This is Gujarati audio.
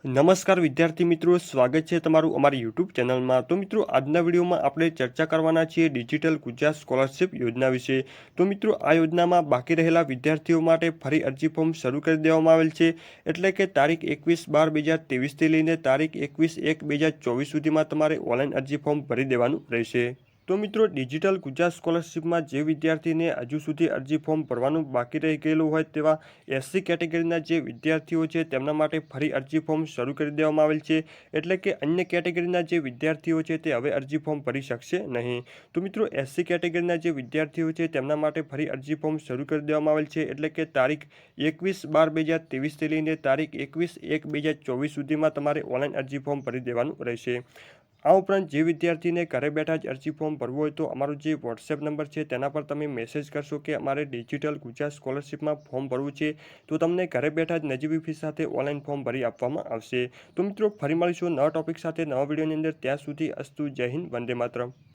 નમસ્કાર વિદ્યાર્થી મિત્રો, સ્વાગત છે તમારું અમારી યુટ્યુબ ચેનલમાં। તો મિત્રો, આજના વિડીયોમાં આપણે ચર્ચા કરવાના છીએ ડિજિટલ ગુજરાત સ્કોલરશિપ યોજના વિશે। તો મિત્રો, આ યોજનામાં બાકી રહેલા વિદ્યાર્થીઓ માટે ફરી અરજી ફોર્મ શરૂ કરી દેવામાં આવેલ છે। એટલે કે તારીખ 21/12/2023 થી લઈને તારીખ 21/1/2024 સુધીમાં તમારે ઓનલાઈન અરજી ફોર્મ ભરી દેવાનું રહેશે। તો મિત્રો, ડિજિટલ ગુજરાત સ્કોલરશિપમાં જે વિદ્યાર્થીને હજુ સુધી અરજી ફોર્મ ભરવાનું બાકી રહી ગયેલું હોય તેવા એસસી કેટેગરીના જે વિદ્યાર્થીઓ છે તેમના માટે ફરી અરજી ફોર્મ શરૂ કરી દેવામાં આવેલ છે। એટલે કે અન્ય કેટેગરીના જે વિદ્યાર્થીઓ છે તે હવે અરજી ફોર્મ ભરી શકશે નહીં। તો મિત્રો, એસસી કેટેગરીના જે વિદ્યાર્થીઓ છે તેમના માટે ફરી અરજી ફોર્મ શરૂ કરી દેવામાં આવેલ છે। એટલે કે તારીખ 21/12/2023 થી લઈને તારીખ 21/1/2024 સુધીમાં તમારે ઓનલાઈન અરજી ફોર્મ ભરી દેવાનું રહેશે। આ ઉપરાંત જે વિદ્યાર્થીને ઘરે બેઠા જ અરજી ફોર્મ ભરવું હોય તો અમારો જે વોટ્સએપ નંબર છે તેના પર તમે મેસેજ કરશો કે અમારે ડિજિટલ ગુજરાત સ્કોલરશિપમાં ફોર્મ ભરવું છે, તો તમને ઘરે બેઠા જ નજીવી ફી સાથે ઓનલાઈન ફોર્મ ભરી આપવામાં આવશે। તો મિત્રો, ફરી મળીશું નવા ટોપિક સાથે નવા વિડીયોની અંદર। ત્યાં સુધી અસ્તુ, જય હિન્દ, વંદે માતરમ।